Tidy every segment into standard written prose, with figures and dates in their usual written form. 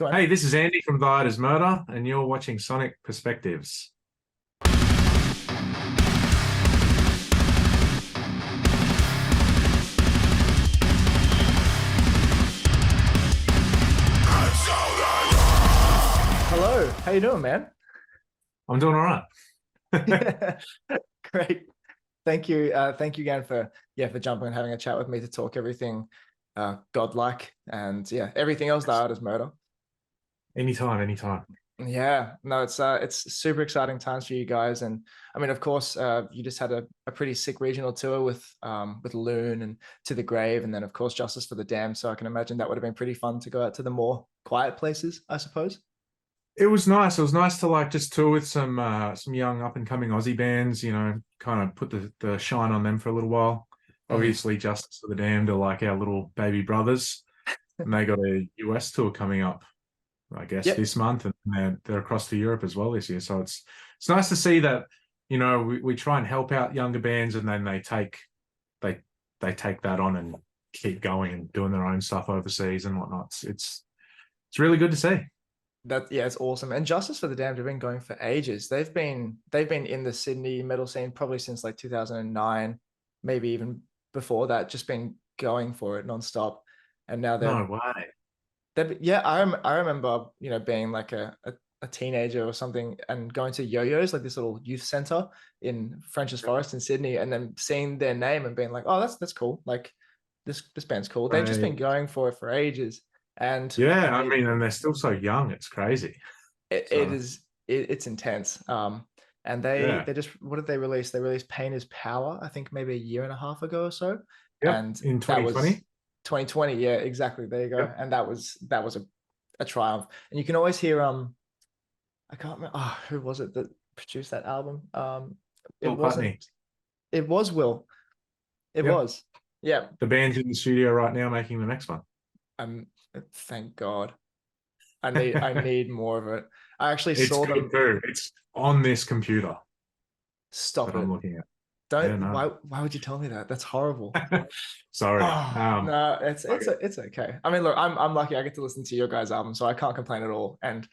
Go on. Hey, this is Andy from Viator's Murder, and you're watching Sonic Perspectives. Hello, how you doing, man? I'm doing all right. Great. Thank you. Thank you again for jumping and having a chat with me to talk everything godlike and everything else that is murder. Anytime. Yeah, no, it's super exciting times for you guys. And I mean, of course, you just had a pretty sick regional tour with Loon and To the Grave, and then of course Justice for the Damned. So I can imagine that would have been pretty fun to go out to the more quiet places, I suppose. It was nice. It was nice to like just tour with some young up and coming Aussie bands, kind of put the shine on them for a little while. Obviously, Justice for the Damned are like our little baby brothers, and they got a US tour coming up, I guess, this month, and they're across to Europe as well this year. So it's nice to see that, we try and help out younger bands, and then they take that on and keep going and doing their own stuff overseas and whatnot. It's really good to see. It's awesome. And Justice for the Damned have been going for ages. They've been in the Sydney metal scene probably since like 2009, maybe even before that, just been going for it nonstop. And now No way. I remember, being like a teenager or something and going to Yo-Yo's, like this little youth center in French's Forest in Sydney, and then seeing their name and being like, oh, that's cool. Like this band's cool. They've just been going for it for ages. And and they're still so young. It's crazy. It's intense. And they just, what did they release? They released Pain is Power, I think maybe a year and a half ago or so. Yep, and in 2020. 2020, yeah, exactly. There you go. Yep. And that was a triumph. And you can always hear I can't remember who was it that produced that album. Will Putney. It was Will. It was. Yeah. The band's in the studio right now making the next one. Thank God. I need more of it. I actually saw them. It's on this computer. Stop it. I'm looking at. Why would you tell me that? That's horrible. Sorry. No, it's okay. I mean, look, I'm lucky I get to listen to your guys' album, so I can't complain at all. And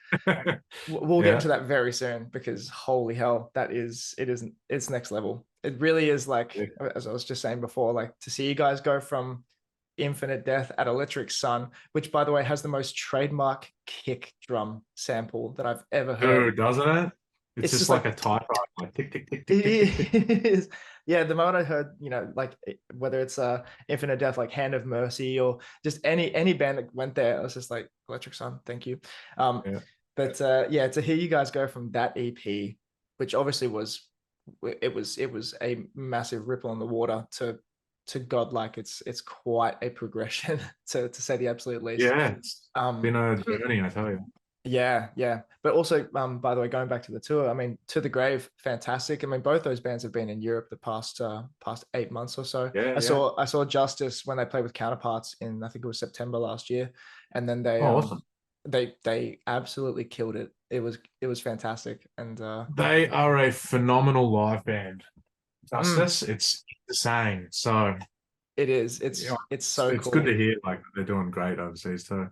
we'll get into that very soon, because holy hell, it's next level. It really is, like, as I was just saying before, like to see you guys go from Infinite Death at Electric Sun, which by the way has the most trademark kick drum sample that I've ever heard. Dude, doesn't it? It's just like a typewriter, like tick, tick, tick, tick, tick. It is. Yeah, the moment I heard, like whether it's Infinite Death, like Hand of Mercy, or just any band that went there, I was just like, Electric Sun, thank you. But to hear you guys go from that EP, which obviously was a massive ripple in the water, to Godlike, it's quite a progression to say the absolute least. Yeah, it's been a journey, I tell you. Yeah. But also, by the way, going back to the tour, I mean, To the Grave, fantastic. I mean, both those bands have been in Europe the past 8 months or so. I saw Justice when they played with Counterparts in, I think it was September last year, and then awesome. they absolutely killed it. It was fantastic, and they are a phenomenal live band. Justice, it's insane. So it is. It's so it's cool. good to hear like they're doing great overseas too.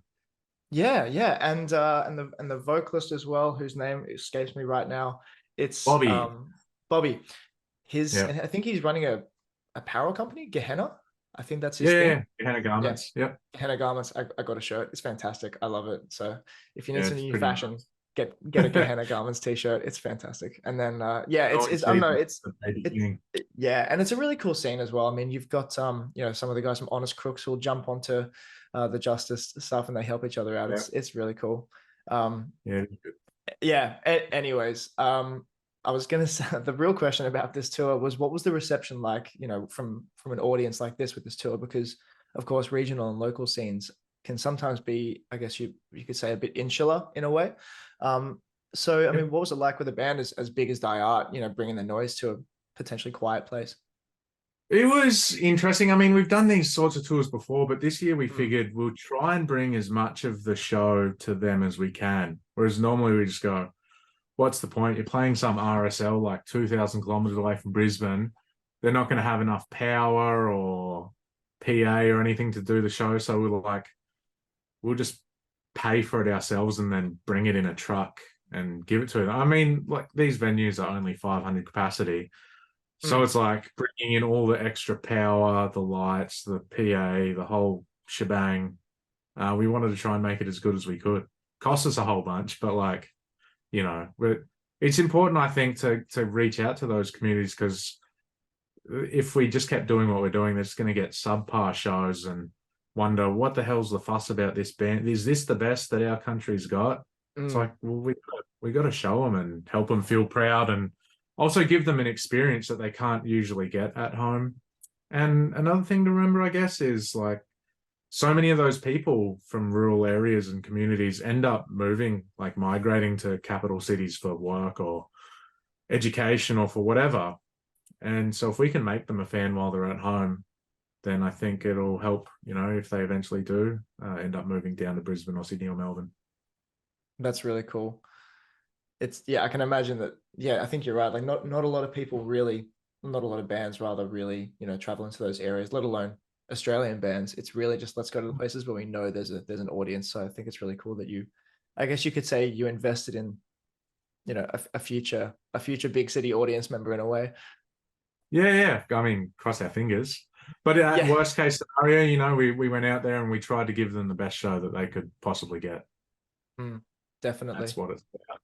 Yeah, and the vocalist as well, whose name escapes me right now. It's Bobby. Bobby. And I think he's running a apparel company, Gehenna. I think that's his thing. Gehenna Garments. Yep. Gehenna Garments. I got a shirt. It's fantastic. I love it. So if you need some new fashion, nice. Get a Gehenna Garments t-shirt. It's fantastic. And then it's I don't know, and it's a really cool scene as well. I mean, you've got some of the guys from Honest Crooks who'll jump onto the Justice stuff, and they help each other out. It's really cool. Anyways, I was gonna say, the real question about this tour was, what was the reception like, from an audience like this with this tour? Because of course regional and local scenes can sometimes be, I guess you could say, a bit insular in a way. So I mean, what was it like with a band as big as Die Art, bringing the noise to a potentially quiet place? It was interesting. I mean, we've done these sorts of tours before, but this year we figured we'll try and bring as much of the show to them as we can. Whereas normally we just go, what's the point? You're playing some RSL like 2,000 kilometers away from Brisbane. They're not going to have enough power or PA or anything to do the show. So we'll just pay for it ourselves and then bring it in a truck and give it to them. I mean, like these venues are only 500 capacity. So it's like bringing in all the extra power, the lights, the PA, the whole shebang. We wanted to try and make it as good as we could. Cost us a whole bunch, but like, you know, it's important, I think, to reach out to those communities, because if we just kept doing what we're doing, they're just going to get subpar shows and wonder what the hell's the fuss about this band? Is this the best that our country's got? It's like, well, we got to show them and help them feel proud, and also give them an experience that they can't usually get at home. And another thing to remember, I guess, is like so many of those people from rural areas and communities end up moving, like migrating to capital cities for work or education or for whatever. And so if we can make them a fan while they're at home, then I think it'll help, you know, if they eventually do end up moving down to Brisbane or Sydney or Melbourne. That's really cool. Yeah, I can imagine that. Yeah, I think you're right. Like not a lot of people really, not a lot of bands rather really, you know, travel into those areas, let alone Australian bands. It's really just, let's go to the places where we know there's an audience. So I think it's really cool that you, I guess you could say, you invested in, you know, a future big city audience member in a way. Yeah. I mean, cross our fingers. But worst case scenario, you know, we went out there and we tried to give them the best show that they could possibly get. Definitely. That's what it's about.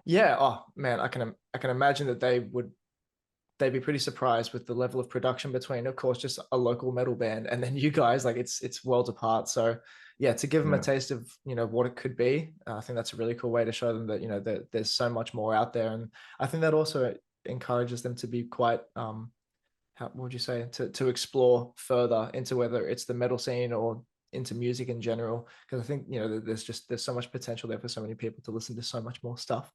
Yeah. Oh man, I can imagine that they'd be pretty surprised with the level of production between, of course, just a local metal band and then you guys. Like it's worlds apart. So yeah, to give them a taste of, you know, what it could be, I think that's a really cool way to show them that, you know, that there's so much more out there. And I think that also encourages them to be quite what would you say, to explore further into whether it's the metal scene or into music in general, because I think, you know, there's so much potential there for so many people to listen to so much more stuff.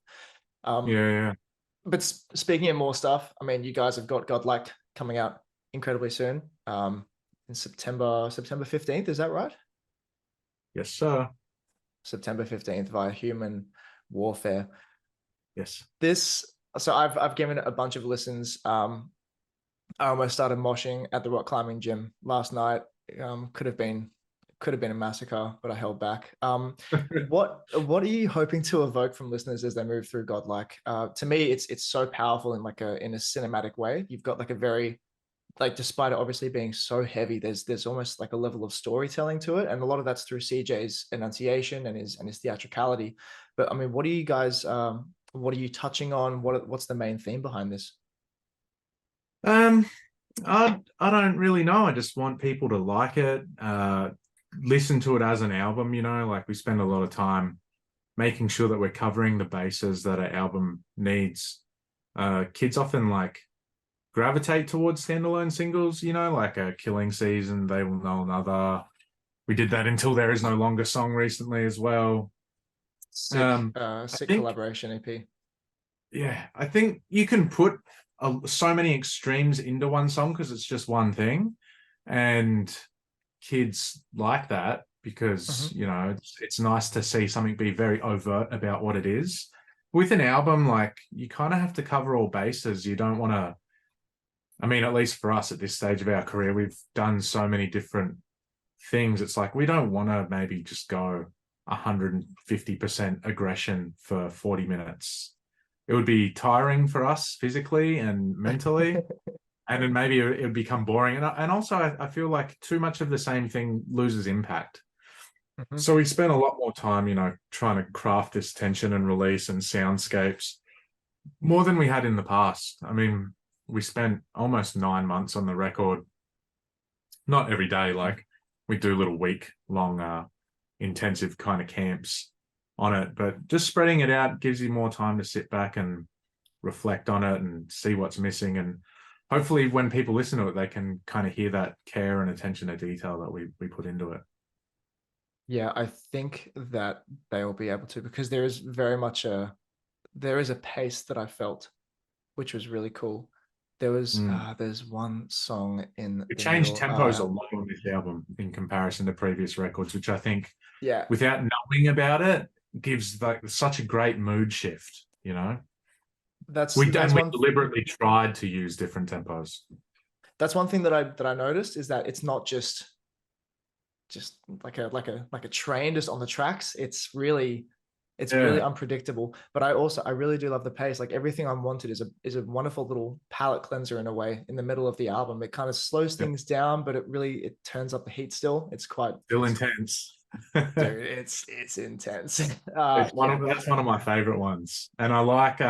But speaking of more stuff, I mean, you guys have got Godlike coming out incredibly soon, in September 15th, is that right? Yes, sir. September 15th via Human Warfare. Yes. So I've given it a bunch of listens. I almost started moshing at the rock climbing gym last night. Could have been a massacre, but I held back. What are you hoping to evoke from listeners as they move through Godlike? To me, it's so powerful in in a cinematic way. You've got like a very, like, despite it obviously being so heavy, there's almost like a level of storytelling to it, and a lot of that's through CJ's enunciation and his theatricality. But I mean, what are you guys? What are you touching on? What's the main theme behind this? I don't really know. I just want people to like it, listen to it as an album, you know, like we spend a lot of time making sure that we're covering the bases that an album needs. Kids often like gravitate towards standalone singles, you know, like a Killing Season, They Will Know Another. We did that Until There Is No Longer song recently as well. Sick collaboration EP. Yeah, I think you can put so many extremes into one song because it's just one thing, and kids like that because you know it's nice to see something be very overt about what it is. With an album, like, you kind of have to cover all bases. You don't want to, I mean, at least for us at this stage of our career, we've done so many different things. It's like we don't want to maybe just go 150% aggression for 40 minutes. It would be tiring for us physically and mentally, and then maybe it would become boring. And also, I feel like too much of the same thing loses impact. So we spent a lot more time, you know, trying to craft this tension and release and soundscapes more than we had in the past. I mean, we spent almost 9 months on the record. Not every day, like we do little week-long intensive kind of camps on it, but just spreading it out gives you more time to sit back and reflect on it and see what's missing. And hopefully when people listen to it, they can kind of hear that care and attention to detail that we put into it. Yeah, I think that they will be able to, because there is very much there is a pace that I felt, which was really cool. There was there's one song in it changed tempos a lot on this album in comparison to previous records, which I think, without knowing about it, gives like such a great mood shift, you know. We deliberately tried to use different tempos. That's one thing that I noticed, is that it's not just just like a train just on the tracks. It's really Yeah. unpredictable. But I really do love the pace. Like Everything Unwanted is a wonderful little palate cleanser in a way in the middle of the album. It kind of slows things down, but it turns up the heat still. It's quite Still intense. dude, it's intense. It's that's one of my favorite ones. And I like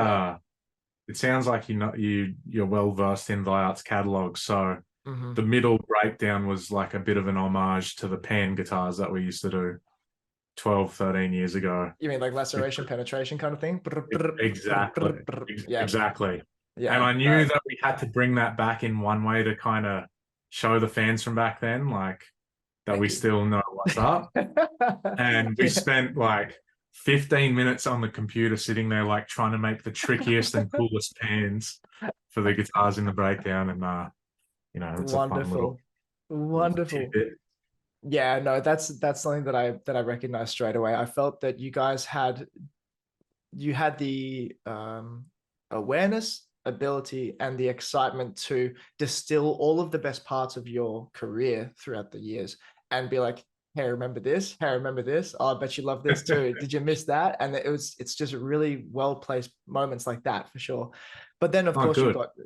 it sounds like you're well versed in Violet's catalog. So the middle breakdown was like a bit of an homage to the pan guitars that we used to do 12, 13 years ago. You mean like laceration, penetration kind of thing? Exactly. Yeah. Exactly. Yeah. And I knew that we had to bring that back in one way to kind of show the fans from back then, like that we still know what's up. And we spent like 15 minutes on the computer sitting there, like trying to make the trickiest and coolest pans for the guitars in the breakdown. And, it's wonderful. a fun little tidbit. Yeah, no, that's something that I recognized straight away. I felt that you guys had the awareness, ability, and the excitement to distill all of the best parts of your career throughout the years and be like, hey, remember this? Hey, remember this? Oh, I bet you love this too. Did you miss that? And it's just really well-placed moments like that for sure. But then of course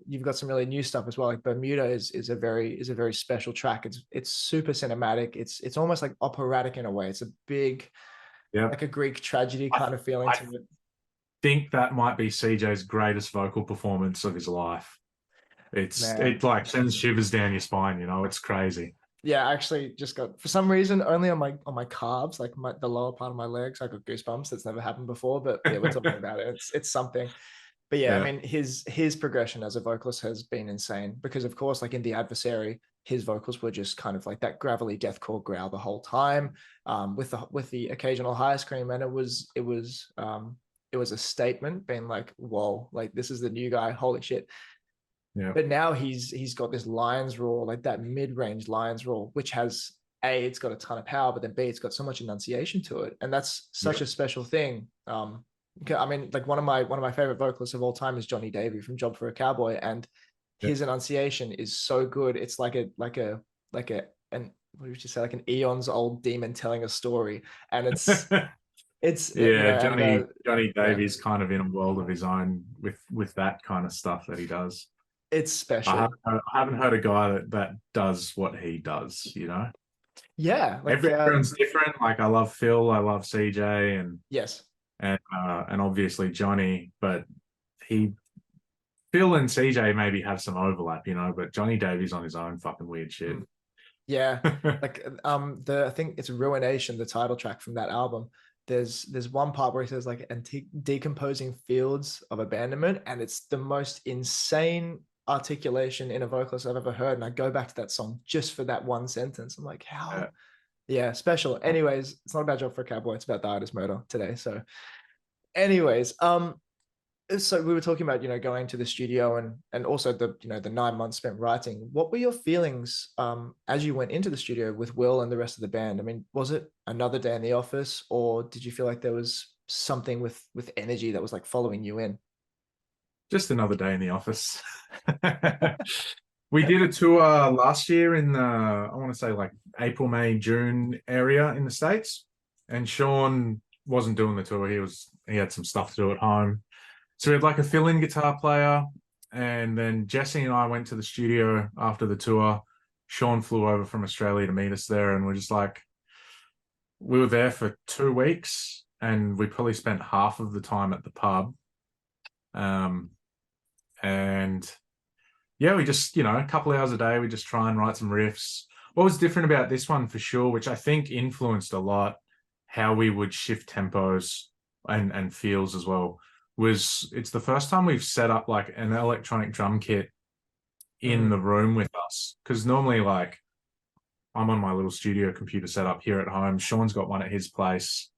you've got some really new stuff as well. Like Bermuda is a very special track. It's super cinematic. It's almost like operatic in a way. It's a big, like a Greek tragedy kind of feeling to it. I think that might be CJ's greatest vocal performance of his life. It like sends shivers down your spine, it's crazy. Yeah, I actually just got, for some reason, only on my calves, like the lower part of my legs, I got goosebumps. That's never happened before, but yeah, we're talking about it. It's something. But yeah, I mean, his progression as a vocalist has been insane because, of course, like in The Adversary, his vocals were just kind of like that gravelly deathcore growl the whole time, with the occasional high scream, and it was a statement, being like, whoa, like this is the new guy, holy shit. Yeah. But now he's got this lion's roar, like that mid-range lion's roar, which has it's got a ton of power, but then B, it's got so much enunciation to it, and that's such a special thing. I mean, like one of my favorite vocalists of all time is Johnny Davey from Job for a Cowboy, and his enunciation is so good. It's like an what would you say, like an eons old demon telling a story, and it's Johnny Davey's kind of in a world of his own with that kind of stuff that he does. It's special. I haven't heard a guy that does what he does, Yeah, like everyone's different. Like I love Phil, I love CJ, and yes, and obviously Johnny, but Phil and CJ maybe have some overlap, but Johnny Davey's on his own fucking weird shit. Yeah, like I think it's Ruination, the title track from that album. There's one part where he says like decomposing fields of abandonment, and it's the most insane articulation in a vocalist I've ever heard. And I go back to that song just for that one sentence. I'm like, how? Yeah, special. Anyways, it's not about Job for a Cowboy, it's about the artist murder today. So anyways, so we were talking about, going to the studio and also the 9 months spent writing. What were your feelings as you went into the studio with Will and the rest of the band? I mean, was it another day in the office, or did you feel like there was something with energy that was like following you in? Just another day in the office. We did a tour last year in I want to say like April, May, June area in the States, and Sean wasn't doing the tour. He had some stuff to do at home. So we had like a fill-in guitar player, and then Jesse and I went to the studio after the tour. Sean flew over from Australia to meet us there, and we were there for 2 weeks, and we probably spent half of the time at the pub. And yeah, we just, a couple of hours a day, we just try and write some riffs. What was different about this one for sure, which I think influenced a lot how we would shift tempos and feels as well, was it's the first time we've set up like an electronic drum kit in the room with us. Because normally, like, I'm on my little studio computer setup here at home. Sean's got one at his place,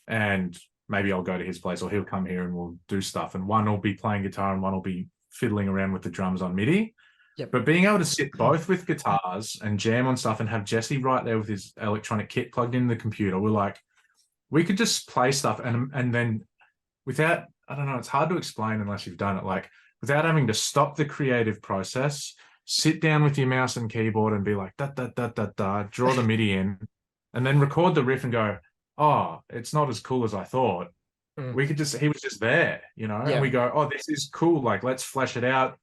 and maybe I'll go to his place, or he'll come here and we'll do stuff. And one will be playing guitar and one will be fiddling around with the drums on MIDI. Yep. But being able to sit both with guitars and jam on stuff and have Jesse right there with his electronic kit plugged into the computer, we're like, we could just play stuff and then without, I don't know, it's hard to explain unless you've done it, like without having to stop the creative process, sit down with your mouse and keyboard and be like, da, da, da, da, da, draw the MIDI in and then record the riff and go, oh, it's not as cool as I thought. Mm. He was just there, you know, and we go, oh, this is cool. Like, let's flesh it out.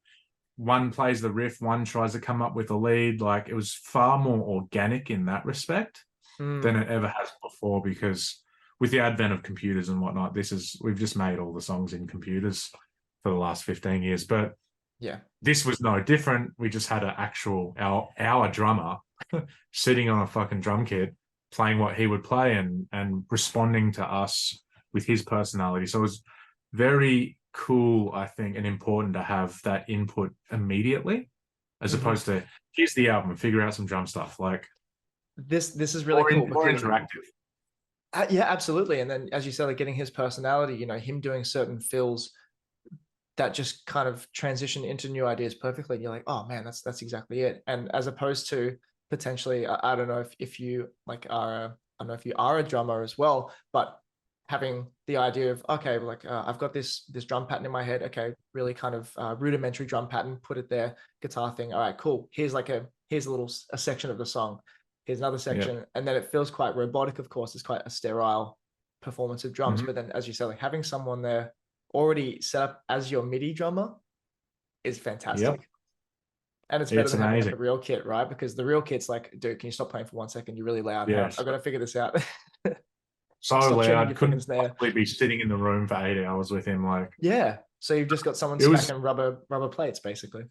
One plays the riff, one tries to come up with a lead. Like, it was far more organic in that respect than it ever has before, because with the advent of computers and whatnot, we've just made all the songs in computers for the last 15 years. But yeah, this was no different. We just had our drummer sitting on a fucking drum kit, playing what he would play and responding to us with his personality. So it was very cool, I think, and important to have that input immediately, as opposed to here's the album, figure out some drum stuff. Like, this is really cool. More interactive. Yeah, absolutely. And then, as you said, like getting his personality, you know, him doing certain fills that just kind of transition into new ideas perfectly. And you're like, oh man, that's exactly it. And as opposed to potentially, I don't know if you like I don't know if you are a drummer as well, but having the idea of, okay, like I've got this drum pattern in my head. Okay, really kind of rudimentary drum pattern, put it there, guitar thing. All right, cool. Here's a section of the song. Here's another section. And then it feels quite robotic, of course. It's quite a sterile performance of drums. But then, as you said, like having someone there already set up as your MIDI drummer is fantastic. And it's better than having like a real kit, right? Because the real kit's like, dude, can you stop playing for 1 second? You're really loud. I've got to figure this out. So loud, couldn't probably be sitting in the room for 8 hours with him. Like, yeah. So you've just got someone smacking rubber plates, basically.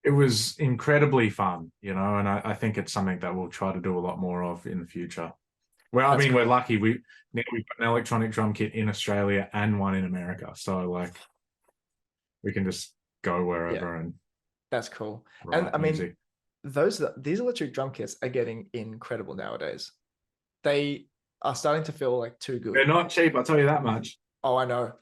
It was incredibly fun, you know, and I think it's something that we'll try to do a lot more of in the future. Well, I mean, we're lucky. We've got an electronic drum kit in Australia and one in America. So like we can just go wherever and that's cool. And I mean, these electric drum kits are getting incredible nowadays. They are starting to feel like too good. They're not cheap, I'll tell you that much. Oh, I know.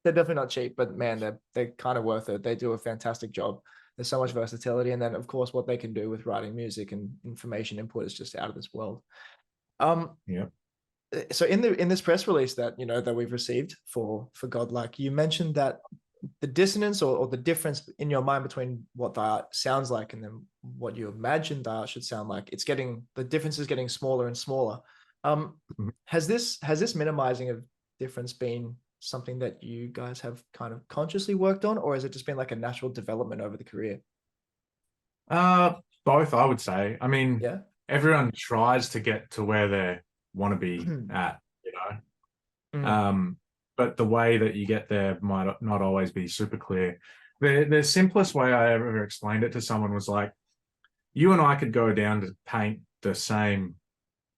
They're definitely not cheap, but man, they're kind of worth it. They do a fantastic job. There's so much versatility, and then of course what they can do with writing music and information input is just out of this world. So in this press release that that we've received for Godlike, you mentioned that the dissonance or the difference in your mind between what the art sounds like and then what you imagine the art should sound like, the difference is getting smaller and smaller. Has this minimizing of difference been something that you guys have kind of consciously worked on, or has it just been like a natural development over the career? Both, I would say. I mean, everyone tries to get to where they want to be at, but the way that you get there might not always be super clear. The simplest way I ever explained it to someone was like, you and I could go down to paint the same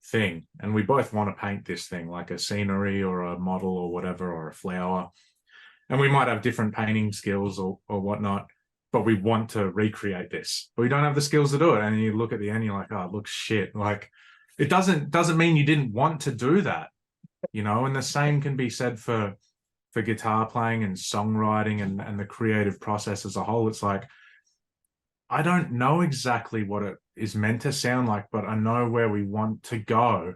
thing, and we both want to paint this thing, like a scenery or a model or whatever, or a flower, and we might have different painting skills or whatnot, but we want to recreate this, but we don't have the skills to do it. And you look at the end, you're like, oh, it looks shit. Like, it doesn't mean you didn't want to do that, and the same can be said for guitar playing and songwriting and the creative process as a whole. It's like, I don't know exactly what it is meant to sound like, but I know where we want to go.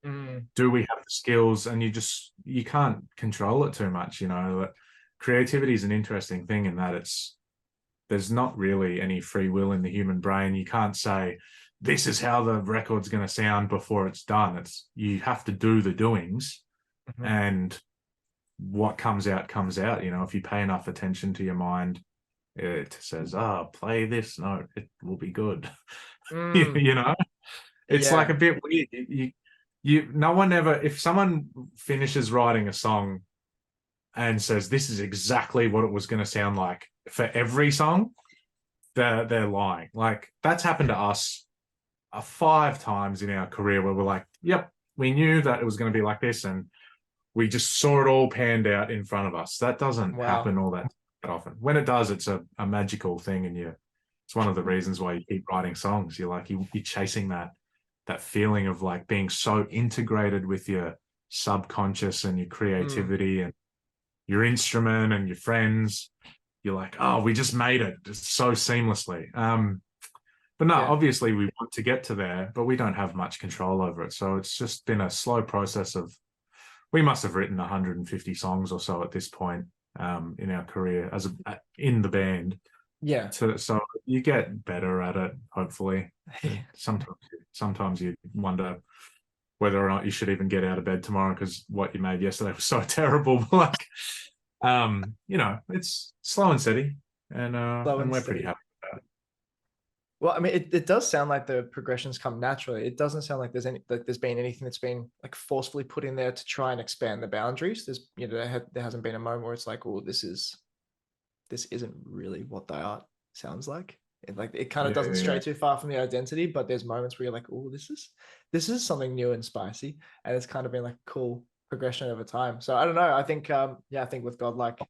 Do we have the skills? And you can't control it too much, But creativity is an interesting thing in that there's not really any free will in the human brain. You can't say, this is how the record's going to sound before it's done. You have to do the doings, and what comes out. If you pay enough attention to your mind, it says, play this note, it will be good. It's like a bit weird. No one ever, if someone finishes writing a song and says this is exactly what it was going to sound like for every song, they're lying. Like, that's happened to us 5 times in our career where we're like, yep, we knew that it was going to be like this, and we just saw it all panned out in front of us. That doesn't happen all that often. When it does, it's a magical thing, and it's one of the reasons why you keep writing songs. You're chasing that feeling of like being so integrated with your subconscious and your creativity and your instrument and your friends. You're like, oh, we just made it just so seamlessly. But no, obviously we want to get to there, but we don't have much control over it. So it's just been a slow process we must have written 150 songs or so at this point in our career in the band. Yeah. So you get better at it, hopefully. Sometimes you wonder whether or not you should even get out of bed tomorrow because what you made yesterday was so terrible. Like, it's slow and steady, and Slow and we're pretty steady. happy with that. Well, I mean, it does sound like the progressions come naturally. It doesn't sound like there's been anything that's been like forcefully put in there to try and expand the boundaries. There hasn't been a moment where it's like, oh, this isn't really what the art sounds like. It kind of doesn't stray too far from the identity, but there's moments where you're like, oh, this is something new and spicy, and it's kind of been like cool progression over time. So I don't know. I think I think with Godlike,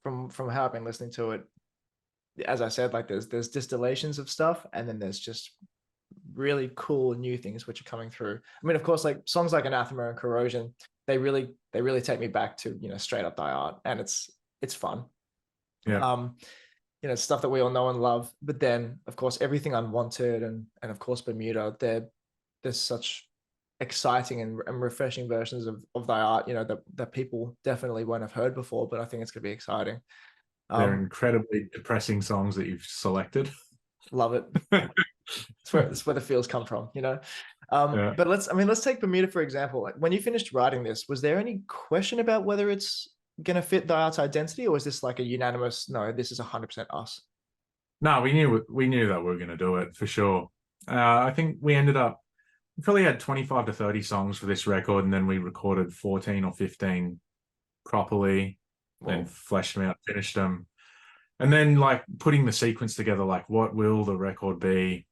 from how I've been listening to it, as I said, like there's distillations of stuff, and then there's just really cool new things which are coming through. I mean, of course, like songs like Anathema and Corrosion, they really take me back to straight up die art, and it's fun. Yeah. Stuff that we all know and love. But then, of course, everything Unwanted and of course Bermuda, there's such exciting and refreshing versions of thy art, that people definitely won't have heard before. But I think it's gonna be exciting. They're incredibly depressing songs that you've selected. Love it. That's where the feels come from, But let's take Bermuda for example. Like when you finished writing this, was there any question about whether it's gonna fit the art's identity, or is this like a unanimous no, this is 100% us? No, we knew that we were going to do it for sure. I think we probably had 25 to 30 songs for this record, and then we recorded 14 or 15 properly, and fleshed them out, finished them. And then like putting the sequence together, like what will the record be?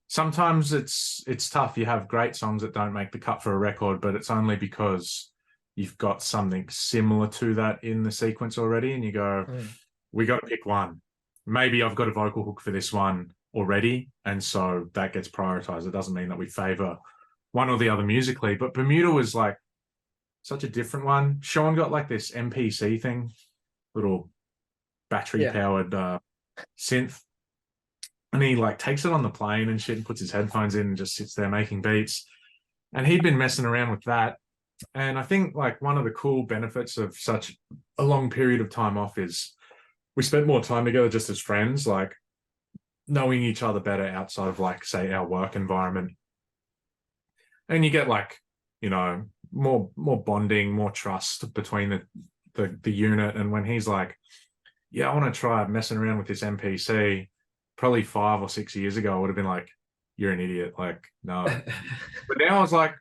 Sometimes it's tough. You have great songs that don't make the cut for a record, but it's only because you've got something similar to that in the sequence already, and you go, we got to pick one. Maybe I've got a vocal hook for this one already, and so that gets prioritized. It doesn't mean that we favor one or the other musically, but Bermuda was like such a different one. Sean got like this MPC thing, little battery powered synth, and he like takes it on the plane and shit and puts his headphones in and just sits there making beats. And he'd been messing around with that. And I think like one of the cool benefits of such a long period of time off is we spent more time together just as friends, like knowing each other better outside of like, say, our work environment. And you get like, more bonding, more trust between the unit. And when he's like, yeah, I want to try messing around with this MPC, probably 5 or 6 years ago, I would have been like, you're an idiot. Like, no. But now I was like,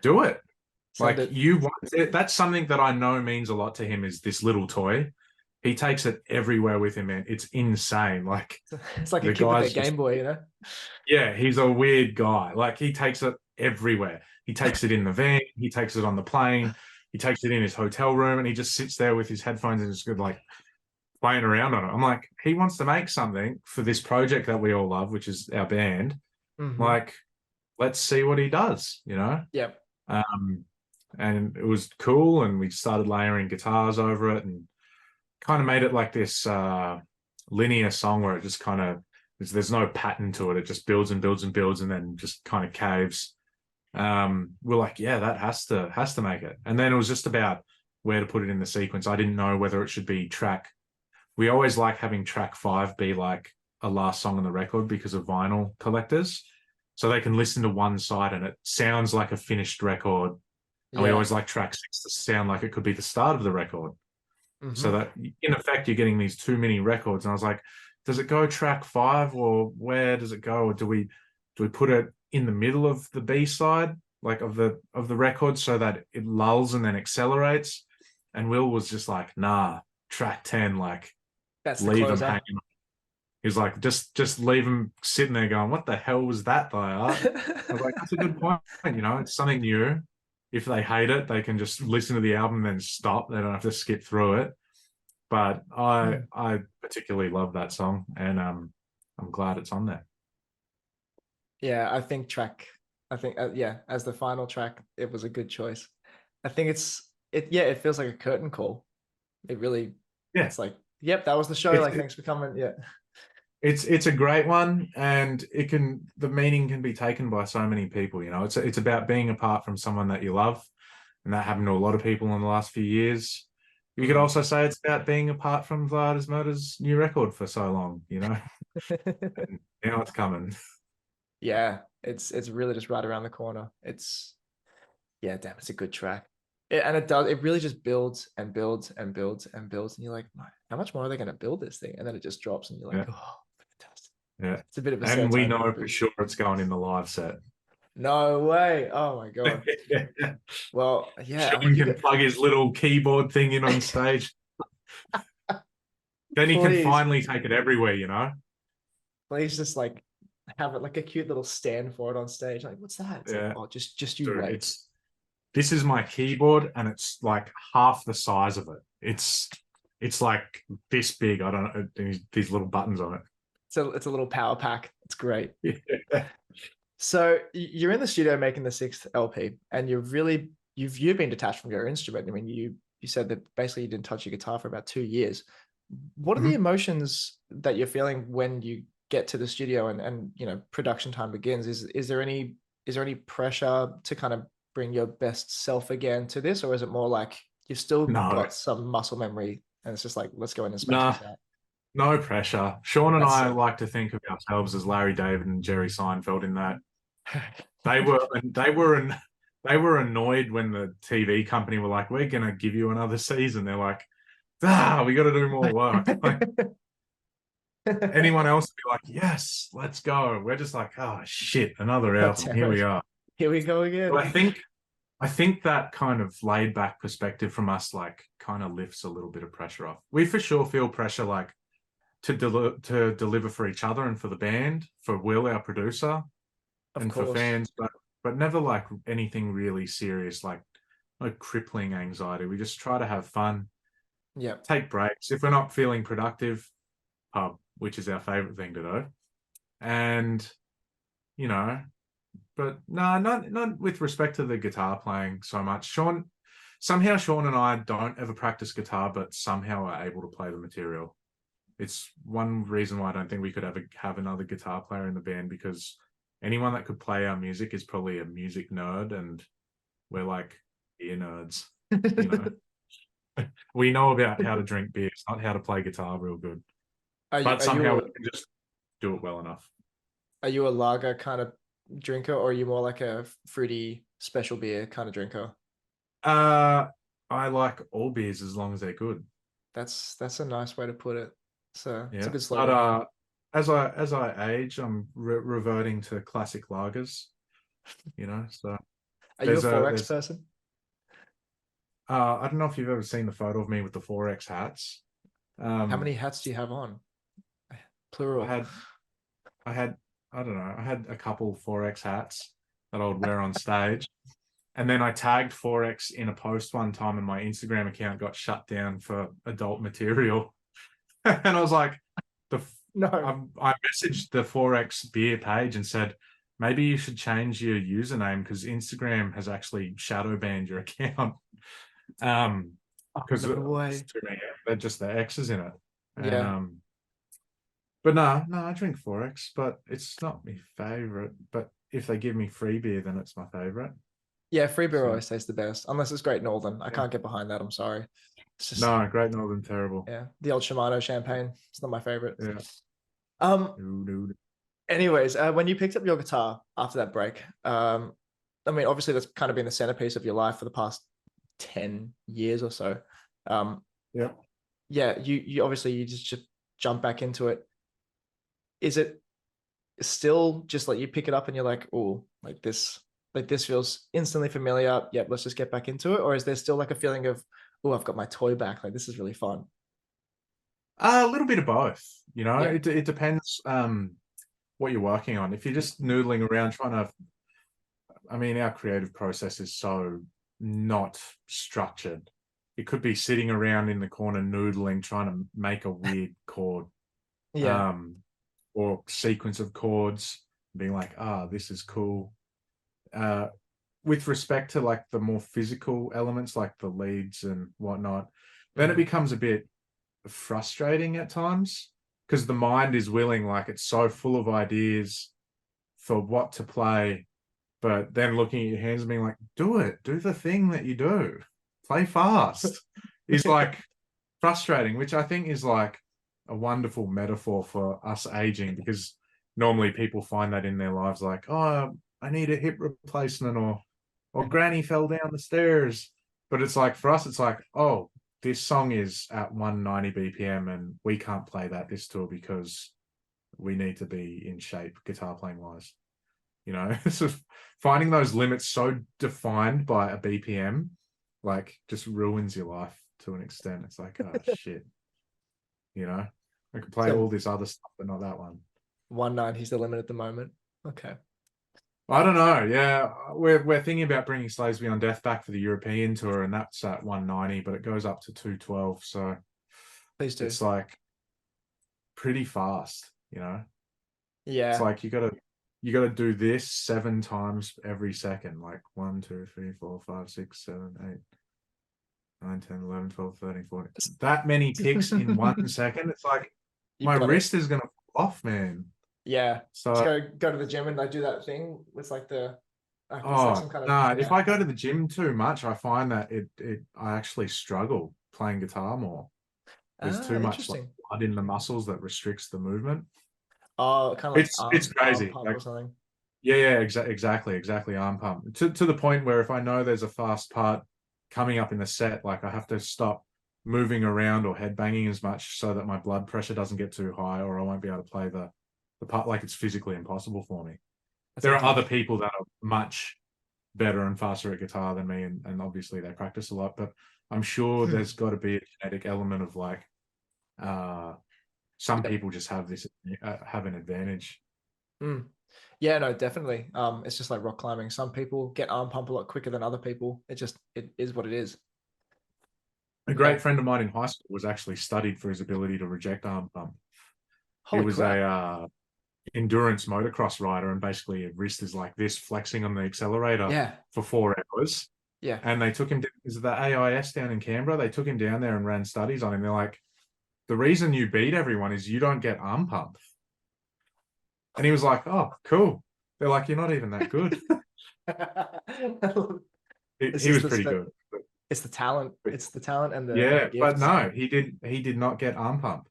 do it. Like you want it. That's something that I know means a lot to him, is this little toy. He takes it everywhere with him, man. It's insane. Like it's like a kid with their Game Boy, Yeah, he's a weird guy. Like he takes it everywhere. He takes it in the van. He takes it on the plane. He takes it in his hotel room, and he just sits there with his headphones and just like playing around on it. I'm like, he wants to make something for this project that we all love, which is our band. Like, let's see what he does, Yep. And it was cool, and we started layering guitars over it and kind of made it like this linear song where it just kind of there's no pattern to it. It just builds and builds and builds and then just kind of caves. We're like, yeah, that has to make it. And then it was just about where to put it in the sequence. I didn't know whether it should be we always like having track 5 be like a last song on the record because of vinyl collectors, so they can listen to one side and it sounds like a finished record. And we always like track 6 to sound like it could be the start of the record. So that in effect you're getting these 2 mini records. And I was like, does it go track 5, or where does it go? Or do we put it in the middle of the B side, like of the record, so that it lulls and then accelerates? And Will was just like, nah, track 10, like that's leave them hanging. He's like, just leave them sitting there going, what the hell was that, thy art? I was like, that's a good point. It's something new. If they hate it, they can just listen to the album and then stop. They don't have to skip through it. But I particularly love that song, and I'm glad it's on there. Yeah, I think as the final track, it was a good choice. I think it feels like a curtain call. It really, it's like, yep, that was the show. Thanks for coming. Yeah. It's a great one, and the meaning can be taken by so many people. It's about being apart from someone that you love, and that happened to a lot of people in the last few years. You could also say it's about being apart from Vlada's Murder's new record for so long, you know. And now it's coming. Yeah, it's really just right around the corner. Yeah, damn, it's a good track. It really just builds and builds and builds and builds, and you're like, how much more are they going to build this thing? And then it just drops, and you're like, oh, fantastic. Yeah, it's a bit of a and we serotonin know for boost. sure it's going in the live set. No way! Oh my god. Well, yeah, I Sean mean, can plug his little keyboard thing in on stage. Then he can finally take it everywhere, you know. Please just like have it like a cute little stand for it on stage. Like, what's that? It's like, oh, just you wait. This is my keyboard, and it's like half the size of it. It's like this big. I don't know, these little buttons on it. So it's a little power pack. It's great. Yeah. So you're in the studio making the 6th LP, and you've been detached from your instrument. I mean, you said that basically you didn't touch your guitar for about 2 years. What are the emotions that you're feeling when you get to the studio and production time begins? Is there any pressure to kind of bring your best self again to this, or is it more like you've still got some muscle memory and it's just like, let's go in and smash this out? No pressure. Sean and I like to think of ourselves as Larry David and Jerry Seinfeld in that they were annoyed when the TV company were like, we're gonna give you another season. They're like, we got to do more work. Like, anyone else would be like, yes, let's go. We're just like, oh shit, another album. Here we are. Here we go again. But I think that kind of laid back perspective from us like kind of lifts a little bit of pressure off. We for sure feel pressure like to deliver for each other and for the band, for Will, our producer, and for fans, but never like anything really serious, like no crippling anxiety. We just try to have fun. Yeah. Take breaks. If we're not feeling productive, pub, which is our favorite thing to do. And, but no, not with respect to the guitar playing so much. Sean and I don't ever practice guitar, but somehow are able to play the material. It's one reason why I don't think we could ever have another guitar player in the band, because anyone that could play our music is probably a music nerd, and we're like beer nerds, We know about how to drink beers, not how to play guitar real good. But somehow we can just do it well enough. Are you a lager kind of drinker, or are you more like a fruity special beer kind of drinker? I like all beers as long as they're good. That's a nice way to put it. So yeah. It's a good slogan. But as I age, I'm reverting to classic lagers. So are you a 4X person? I don't know if you've ever seen the photo of me with the 4X hats. How many hats do you have on? Plural. I had a couple 4X hats that I would wear on stage. And then I tagged 4X in a post one time, and my Instagram account got shut down for adult material. And I was like, I messaged the 4X beer page and said, maybe you should change your username because Instagram has actually shadow banned your account. Because they're just the X's in it. Yeah. But no, I drink 4X, but it's not my favorite. But if they give me free beer, then it's my favorite. Yeah, free beer always tastes the best, unless it's Great Northern. I can't get behind that. I'm sorry. It's just, no, Great Northern, terrible. Yeah, the old Shimano champagne. It's not my favorite. Yeah. Anyways, when you picked up your guitar after that break, I mean, obviously that's kind of been the centerpiece of your life for the past 10 years or so. Yeah. Yeah, you obviously you just jump back into it. Is it still just like you pick it up and you're like, oh, like this feels instantly familiar. Yep, let's just get back into it. Or is there still like a feeling of, oh, I've got my toy back. Like this is really fun. A little bit of both. It depends what you're working on. If you're just noodling around trying to, I mean, our creative process is so not structured. It could be sitting around in the corner noodling, trying to make a weird chord. Yeah. Or sequence of chords, being like, this is cool. With respect to like the more physical elements, like the leads and whatnot, then it becomes a bit frustrating at times, because the mind is willing, like it's so full of ideas for what to play, but then looking at your hands and being like, do the thing that you do, play fast. is like frustrating, which I think is like a wonderful metaphor for us aging, because normally people find that in their lives, like, oh, I need a hip replacement, or granny fell down the stairs. But it's like, for us, it's like, oh, this song is at 190 BPM and we can't play that this tour because we need to be in shape guitar playing wise. You know, so finding those limits so defined by a BPM, like, just ruins your life to an extent. It's like, oh shit, you know, I can play all this other stuff, but not that one. 190 is the limit at the moment. Okay. I don't know. Yeah, we're thinking about bringing Slaves Beyond Death back for the European tour, and that's at 190, but it goes up to 212. So Please do. it's like pretty fast, you know. Yeah. It's like you gotta do this 7 times every second, like 1, 2, 3, 4, 5, 6, 7, 8, 9, 10, 11, 12, 13, 14. That many ticks in 1 second. It's like my wrist is gonna fall off, man. Yeah. So go to the gym and I do that thing with like the if I go to the gym too much, I find that I actually struggle playing guitar more. There's too much like blood in the muscles that restricts the movement. Oh, kind of like it's crazy. Arm pump like, or something. Yeah, exactly. Arm pump to the point where if I know there's a fast part coming up in the set, like I have to stop moving around or head banging as much so that my blood pressure doesn't get too high, or I won't be able to play the part. Like, it's physically impossible for me. There are other people that are much better and faster at guitar than me, and obviously they practice a lot, but I'm sure there's got to be a genetic element of like some people just have an advantage. Yeah, no, definitely. It's just like rock climbing. Some people get arm pump a lot quicker than other people. It is what it is. A great friend of mine in high school was actually studied for his ability to reject arm pump. He was a endurance motocross rider, and basically his wrist is like this, flexing on the accelerator for 4 hours. Yeah. And they took him to the AIS down in Canberra. They took him down there and ran studies on him. They're like, the reason you beat everyone is you don't get arm pump. And he was like, oh, cool. They're like, you're not even that good. He was pretty good. It's the talent. It's the talent and the gift. But no, he did not get arm pump.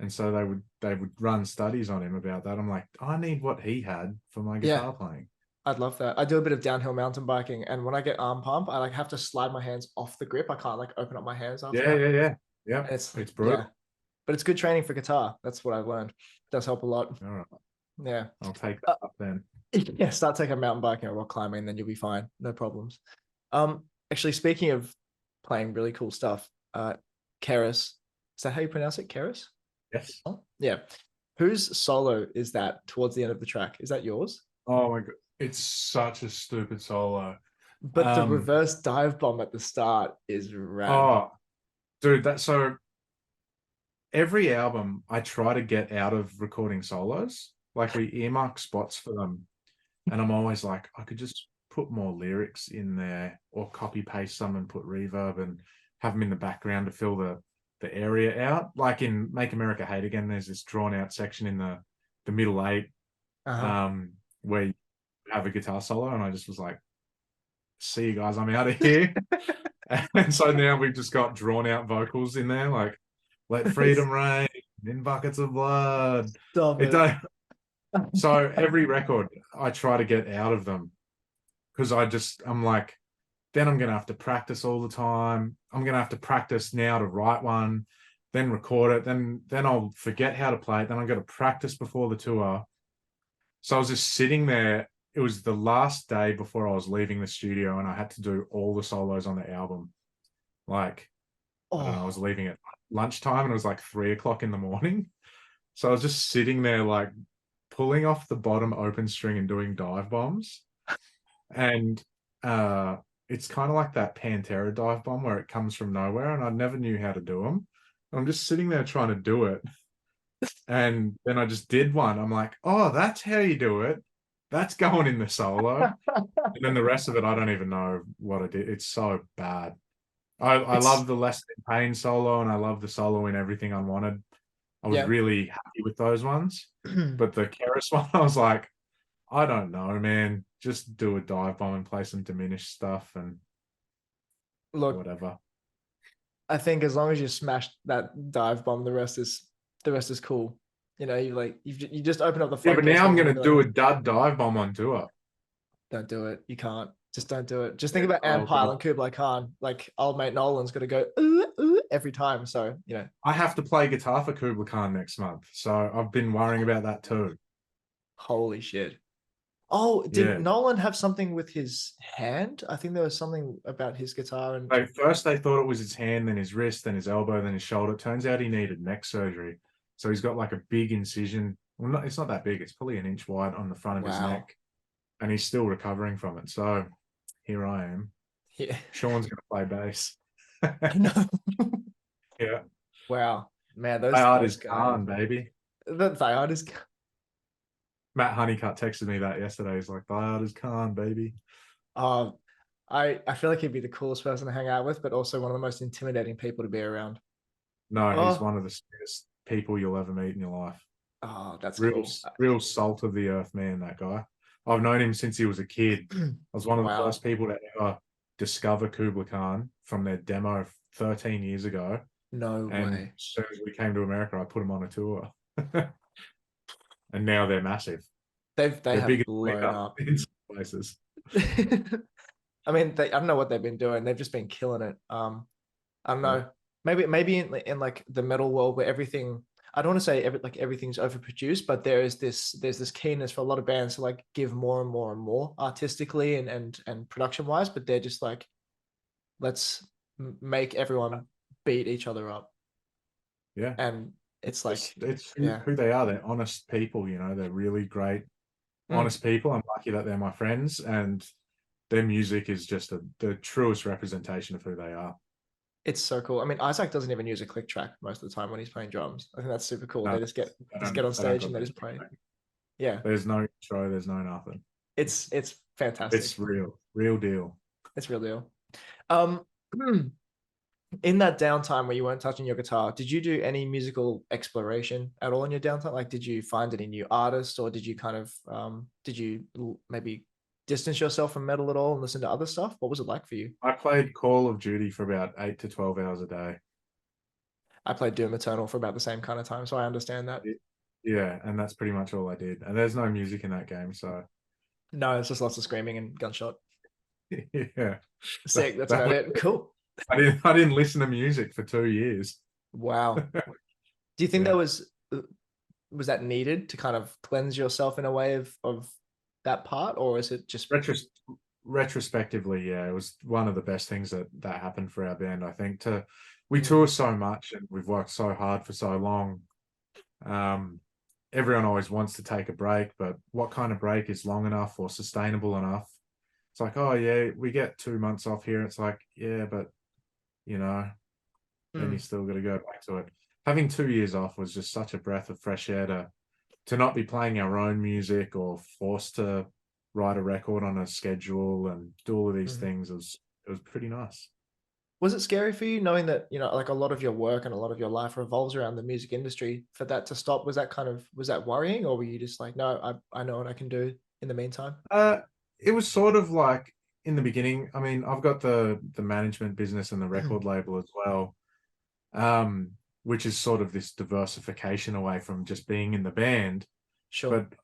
And so they would run studies on him about that. I'm like, I need what he had for my guitar playing. I'd love that. I do a bit of downhill mountain biking, and when I get arm pump, I like have to slide my hands off the grip. I can't like open up my hands after that. Yeah. It's brutal. Yeah. But it's good training for guitar. That's what I've learned. It does help a lot. All right. Yeah. I'll take that up then. Yeah, start taking mountain biking or rock climbing, and then you'll be fine. No problems. Actually, speaking of playing really cool stuff, Keres. Is that how you pronounce it? Keres? Yes. Oh, yeah. Whose solo is that towards the end of the track? Is that yours? Oh my god. It's such a stupid solo. But the reverse dive bomb at the start is rad. Oh, dude, so every album I try to get out of recording solos. Like, we earmark spots for them. And I'm always like, I could just put more lyrics in there, or copy paste some and put reverb and have them in the background to fill the area out. Like in Make America Hate Again, there's this drawn out section in the middle 8 where you have a guitar solo, and I just was like, see you guys, I'm out of here. And so now we've just got drawn out vocals in there, like, let freedom reign in buckets of blood. Stop it. So every record I try to get out of them, because I'm like, then I'm going to have to practice all the time. I'm going to have to practice now to write one, then record it. Then I'll forget how to play it. Then I've got to practice before the tour. So I was just sitting there. It was the last day before I was leaving the studio, and I had to do all the solos on the album. Like, I don't know, I was leaving at lunchtime, and it was like 3 o'clock in the morning. So I was just sitting there, like, pulling off the bottom open string and doing dive bombs. And it's kind of like that Pantera dive bomb where it comes from nowhere, and I never knew how to do them. I'm just sitting there trying to do it. And then I just did one. I'm like, oh, that's how you do it. That's going in the solo. And then the rest of it, I don't even know what I did. It's so bad. I love the Less Than Pain solo, and I love the solo in Everything Unwanted. I was really happy with those ones. But the Keres one, I was like, I don't know, man. Just do a dive bomb and play some diminished stuff and look, whatever. I think as long as you smash that dive bomb, the rest is cool. You know, you just open up the Yeah, but floodgates. now I'm And going you'll to be like, do a dud dive bomb on tour. don't do it. You can't. Just don't do it. Just think Yeah. about Oh Ampile god, and Kublai Khan. Like old mate Nolan's got to go every time. So I have to play guitar for Kublai Khan next month, so I've been worrying about that too. holy shit. Oh, did Yeah. Nolan have something with his hand? I think there was something about his guitar and So first they thought it was his hand, then his wrist, then his elbow, then his shoulder. It turns out he needed neck surgery. So he's got like a big incision. Well, it's not that big. It's probably an inch wide on the front of his wow. neck, and he's still recovering from it. So here I am. Yeah. Sean's going to play bass. I know. Yeah. Wow. Man, My art those is guys. Khan, baby. The art is Matt Honeycutt texted me that yesterday. He's like, "Thy art is Khan, baby." um I feel like he'd be the coolest person to hang out with, but also one of the most intimidating people to be around. No, he's Oh, one of the sweetest people you'll ever meet in your life. oh, that's Real, cool. real salt of the earth man, that guy. I've known him since he was a kid. I was one of the Wow. first people to ever discover Kublai Khan from their demo 13 years ago. No And way. as soon as we came to America, I put him on a tour. And now they're massive. They They're have bigger blown than up. in some places. I mean, I don't know what they've been doing. They've just been killing it. I don't Yeah. know. Maybe in like the metal world where everything, I don't want to say everything's overproduced, but there's this keenness for a lot of bands to like give more and more and more artistically and production wise, but they're just like, let's make everyone beat each other up. Yeah. And it's like, It's yeah. who they are. They're honest people, they're really great, Mm. honest people. I'm lucky that they're my friends, and their music is just the truest representation of who they are. It's so cool. I mean, Isaac doesn't even use a click track most of the time when he's playing drums. I think that's super cool. No, They just get they just don't, get on they don't stage got and they that. just play. Yeah, There's no intro, there's no nothing. it's fantastic. It's real deal. It's real deal. Um, in that downtime where you weren't touching your guitar, did you do any musical exploration at all in your downtime? Like, did you find any new artists, or did you kind of did you maybe distance yourself from metal at all and listen to other stuff? What was it like for you? I played Call of Duty for about 8 to 12 hours a day. I played Doom Eternal for about the same kind of time, so I understand that. Yeah, and that's pretty much all I did. And there's no music in that game, so No, it's just lots of screaming and gunshot. yeah. Sick. That's That about was, it. Cool. I didn't listen to music for 2 years. Wow. Do you think Yeah. that was that needed to kind of cleanse yourself in a way of that part, or is it just Retros- Retrospectively, yeah, it was one of the best things that happened for our band. I think we tour so much and we've worked so hard for so long. Everyone always wants to take a break, but what kind of break is long enough or sustainable enough? It's like, oh yeah, we get 2 months off here. It's like, yeah, but you know, then you Mm, still got to go back to it. Having 2 years off was just such a breath of fresh air to not be playing our own music or forced to write a record on a schedule and do all of these mhm. things. It was pretty nice. Was it scary for you knowing that, like a lot of your work and a lot of your life revolves around the music industry, for that to stop? Was that worrying, or were you just like, no, I know what I can do in the meantime? Uh, it was sort of like in the beginning. I mean, I've got the management business and the record label as well, um, which is sort of this diversification away from just being in the band. Sure. But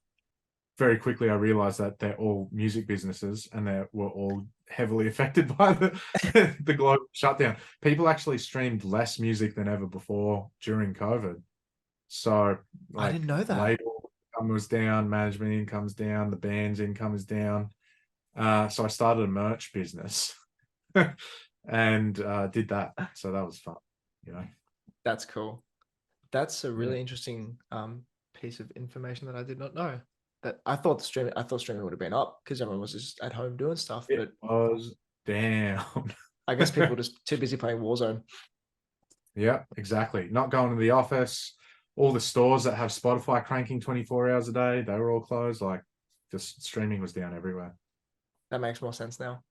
very quickly, I realized that they're all music businesses and they were all heavily affected by the global shutdown. People actually streamed less music than ever before during COVID. So, I like, didn't know that. label income was down, management income's down, the band's income is down. So I started a merch business and did that. So that was fun, you know. That's cool. That's a Yeah. really interesting piece of information that I did not know. That I thought streaming would have been up because everyone was just at home doing stuff, It but was down. I guess people were just too busy playing Warzone. Yeah, exactly. Not going to the office. All the stores that have Spotify cranking 24 hours a day, they were all closed. Like, just streaming was down everywhere. That makes more sense now.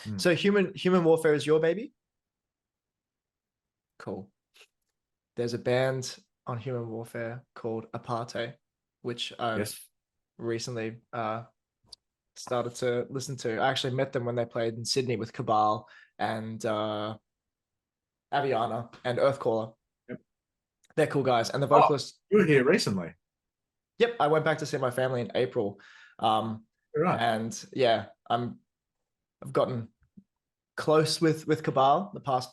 Mm. So human warfare is your baby? Cool. There's a band on human warfare called Aparte, which I've Yes. recently started to listen to. I actually met them when they played in Sydney with Cabal and Aviana, and Earthcaller. Yep. They're cool guys. And the Oh, vocalist. you were here recently. Yep, I went back to see my family in April. Right. And yeah, I've gotten close with Cabal the past,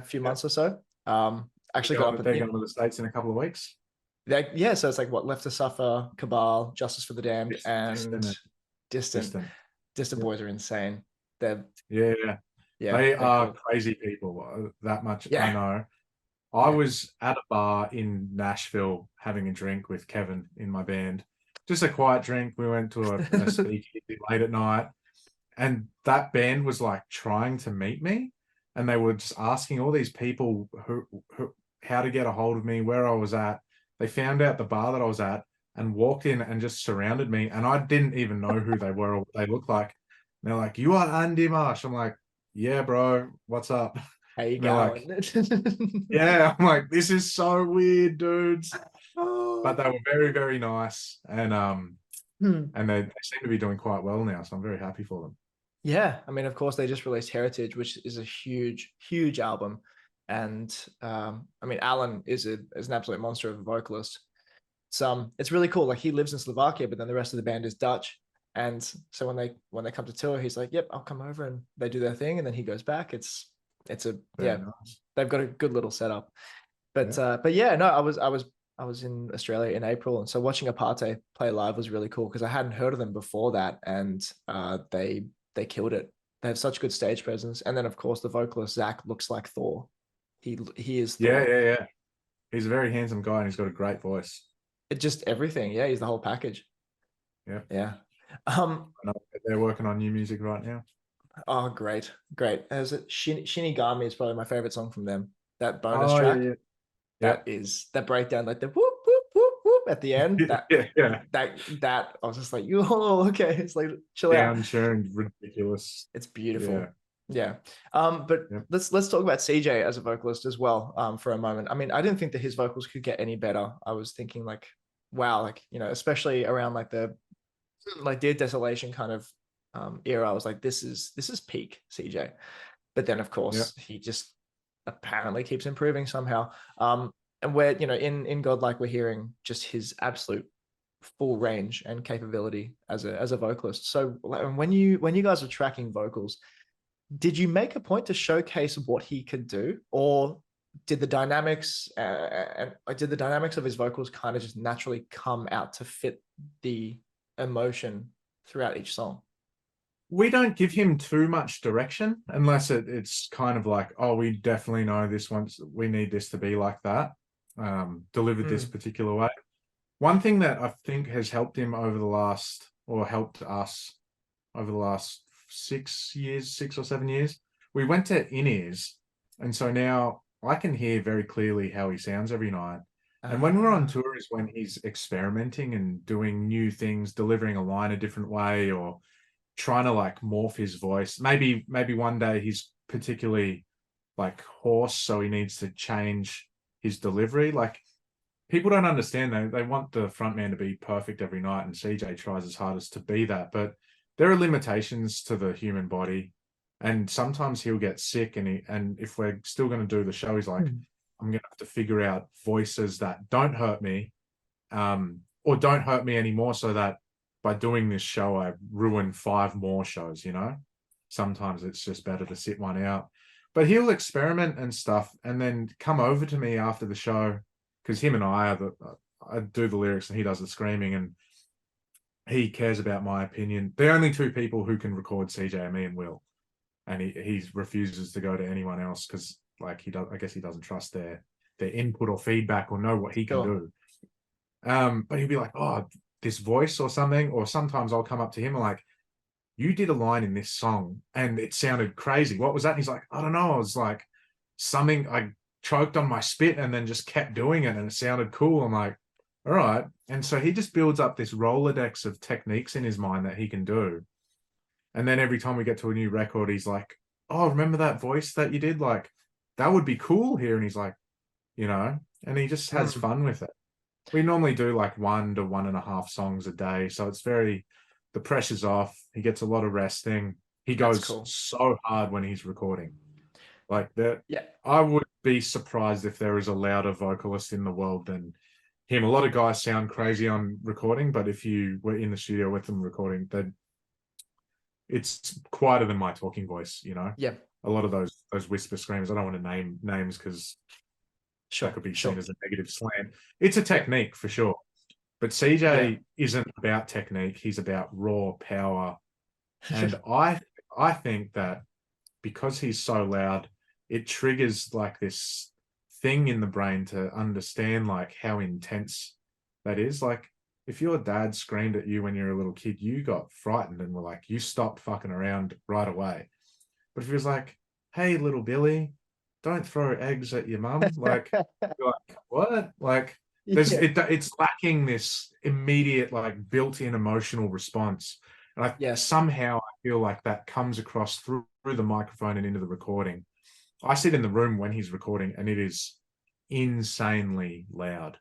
few months or so. Actually got up They're going to the States in a couple of weeks. Yeah, so it's like what Left to Suffer, Cabal, Justice for the Damned, and Distant. Distant boys are insane. They're they are cool. crazy people. That much Yeah. I know. I was at a bar in Nashville having a drink with Kevin in my band. Just a quiet drink. We went to a speakeasy late at night, and that band was like trying to meet me, and they were just asking all these people who how to get a hold of me, where I was at. They found out the bar that I was at and walked in and just surrounded me, and I didn't even know who they were or what they looked like. And they're like, "You are Andy Marsh." I'm like, "Yeah, bro. What's up?" How you going? Like, yeah, I'm like, this is so weird, dudes. But they were very, very nice, and they seem to be doing quite well now, so I'm very happy for them. Yeah, I mean, of course, they just released Heritage, which is a huge, huge album, and I mean, Alan is an absolute monster of a vocalist. It's really cool. Like, he lives in Slovakia, but then the rest of the band is Dutch, and so when they come to tour, he's like, "Yep, I'll come over," and they do their thing, and then he goes back. It's Very nice. They've got a good little setup. But yeah, no, I was in Australia in April, and so watching Aparte play live was really cool because I hadn't heard of them before that, and they killed it. They have such good stage presence, and then of course the vocalist Zach looks like Thor. He is Thor. Yeah. He's a very handsome guy, and he's got a great voice. It just everything. Yeah, he's the whole package. Yeah. I know they're working on new music right now. Oh, great. As Shinigami is probably my favorite song from them. That bonus track. That breakdown, like the whoop whoop whoop whoop at the end. That I was just like, oh, okay. It's like chill out. Down-tuned, ridiculous. It's beautiful. Yeah. But let's talk about CJ as a vocalist as well, for a moment. I mean, I didn't think that his vocals could get any better. I was thinking like, wow, like, especially around like the Dear Desolation kind of era, I was like, this is peak CJ. But then of course he just apparently keeps improving somehow. And we're, in Godlike, we're hearing just his absolute full range and capability as a vocalist. So when you guys were tracking vocals, did you make a point to showcase what he could do, or did the dynamics of his vocals kind of just naturally come out to fit the emotion throughout each song? We don't give him too much direction unless it's kind of like, oh, we definitely know this once, we need this to be like that, delivered this particular way. One thing that I think has helped him helped us over the last 6 or 7 years, we went to in-ears, and so now I can hear very clearly how he sounds every night. And when we're on tour is when he's experimenting and doing new things, delivering a line a different way, or trying to like morph his voice. Maybe one day he's particularly like hoarse, so he needs to change his delivery. Like, people don't understand. They want the frontman to be perfect every night, and CJ tries his hardest to be that. But there are limitations to the human body, and sometimes he'll get sick. And if we're still going to do the show, he's like, I'm going to have to figure out voices that don't hurt me, or don't hurt me anymore, so that by doing this show, I ruin 5 more shows, Sometimes it's just better to sit one out. But he'll experiment and stuff, and then come over to me after the show, because him and I do the lyrics and he does the screaming, and he cares about my opinion. The only 2 people who can record CJ are me and Will, and he refuses to go to anyone else because, like, I guess he doesn't trust their input or feedback or know what he can do. But he'll be like, oh, this voice or something, or sometimes I'll come up to him and like, you did a line in this song and it sounded crazy. What was that? And he's like, I don't know. I was like, something, I choked on my spit and then just kept doing it and it sounded cool. I'm like, all right. And so he just builds up this Rolodex of techniques in his mind that he can do. And then every time we get to a new record, he's like, oh, remember that voice that you did? Like, that would be cool here. And he's like, and he just has fun with it. We normally do like 1 to 1.5 songs a day. So it's the pressure's off. He gets a lot of resting. He goes so hard when he's recording. Like that. Yeah. I would be surprised if there is a louder vocalist in the world than him. A lot of guys sound crazy on recording, but if you were in the studio with them recording, it's quieter than my talking voice, you know? Yeah. A lot of those whisper screams, I don't want to name names because Sure. that could be seen as a negative slant. It's a technique for sure. But CJ isn't about technique. He's about raw power. And I think that because he's so loud, it triggers like this thing in the brain to understand like how intense that is. Like if your dad screamed at you when you were a little kid, you got frightened and were like, you stopped fucking around right away. But if he was like, hey, little Billy, don't throw eggs at your mum, like, you're like, what? Like, it's lacking this immediate, like, built-in emotional response. And somehow I feel like that comes across through the microphone and into the recording. I sit in the room when he's recording, and it is insanely loud.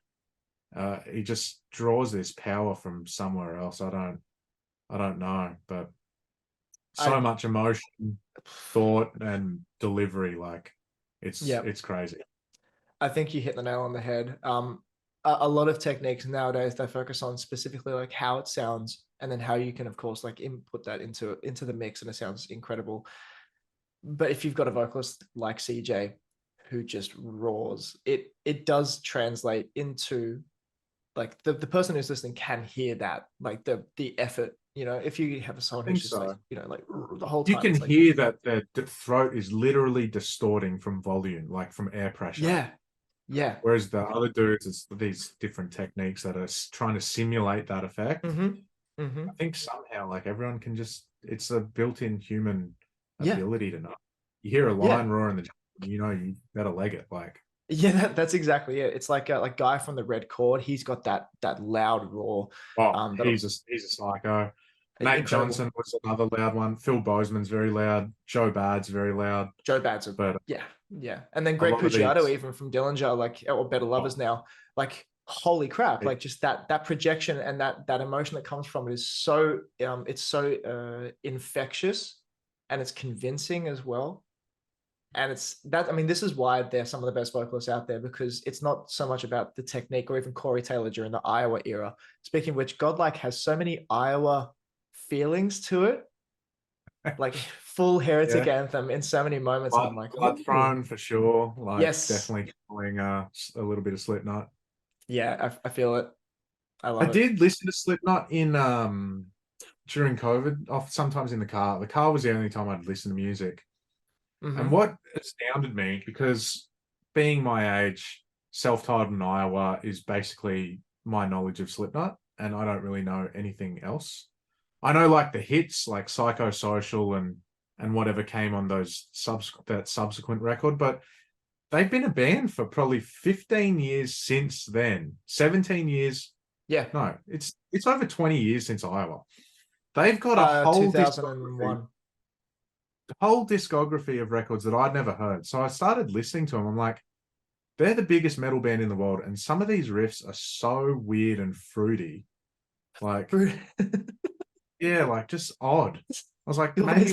He just draws this power from somewhere else. I don't know, but so much emotion, thought, and delivery, like it's crazy. I think you hit the nail on the head. A lot of techniques nowadays, they focus on specifically like how it sounds, and then how you can, of course, like input that into the mix, and it sounds incredible. But if you've got a vocalist like CJ who just roars, it does translate into like the person who's listening can hear that, like the effort. You know, if you have someone who's just like, you know, like the whole time, you can hear that the throat is literally distorting from volume, like from air pressure. Yeah. Whereas the other dudes, it's these different techniques that are trying to simulate that effect. I think somehow, like everyone can just, it's a built-in human ability to know. You hear a lion roar in the jungle, you know, you better leg it. Like, that's exactly it. It's like Guy from the Red Chord. He's got that loud roar. He's a psycho. Nate Incredible. Johnson was another loud one. Phil Bozeman's very loud. Joe Bad's very loud. Joe Bad's and then Greg Puciato, even from Dillinger, like, or Better Lovers now, like, holy crap, like just that projection and that emotion that comes from it is so it's so infectious, and it's convincing as well. And it's that, I mean, this is why they're some of the best vocalists out there, because it's not so much about the technique, or even Corey Taylor during the Iowa era. Speaking of which, Godlike has so many Iowa feelings to it, like full heretic anthem in so many moments. And I'm like, Bloodthrowing for sure. Like, definitely calling a little bit of Slipknot. Yeah, I feel it. I love it. I did listen to Slipknot in during COVID, sometimes in the car. The car was the only time I'd listen to music. And what astounded me, because being my age, self-titled in Iowa is basically my knowledge of Slipknot, and I don't really know anything else. I know like the hits, like Psychosocial and whatever came on that subsequent record, but they've been a band for probably 15 years since then. 17 years. Yeah. No, it's over 20 years since Iowa. They've got a whole 2001. The whole discography of records that I'd never heard. So I started listening to them. I'm like, they're the biggest metal band in the world, and some of these riffs are so weird and fruity. Like, yeah, like just odd. I was like, maybe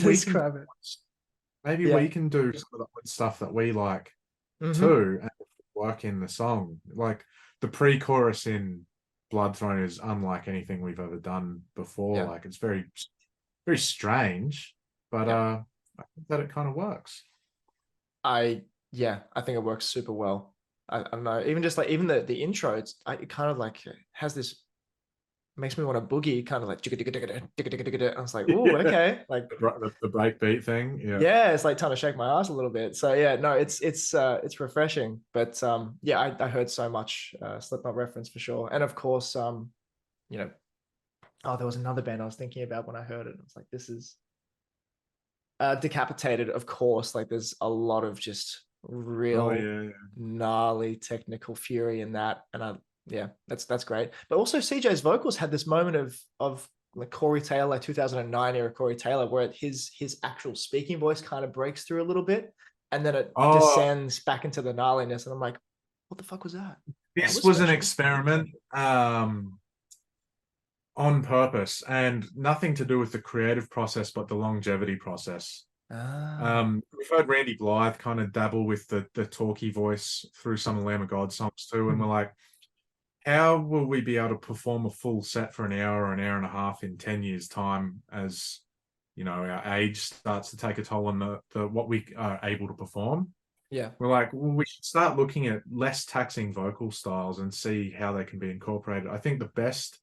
we can do some of the stuff that we like too, and work in the song. Like the pre-chorus in Bloodthrowing is unlike anything we've ever done before. Like, it's very, very strange, but I think that it kind of works. I think it works super well. I don't know, even just like the intro, it kind of like has this, makes me want to boogie, kind of like I was like, oh, okay, like the break beat thing. It's like trying to shake my ass a little bit. So it's refreshing. But I heard so much Slipknot reference for sure. And of course, you know, there was another band I was thinking about when I heard it. I was like, this is Decapitated, of course. Like, there's a lot of just real gnarly technical fury in that, and that's great. But also CJ's vocals had this moment of like Corey Taylor, like 2009 era Corey Taylor, where his actual speaking voice kind of breaks through a little bit, and then it descends back into the gnarliness, and I'm like, what the fuck was that? This was an experiment on purpose, and nothing to do with the creative process, but the longevity process. Ah. We've heard Randy Blythe kind of dabble with the talky voice through some of Lamb of God songs too, and we're like, how will we be able to perform a full set for an hour or an hour and a half in 10 years' time as, you know, our age starts to take a toll on the what we are able to perform? Yeah. We're like, well, we should start looking at less taxing vocal styles and see how they can be incorporated. I think the best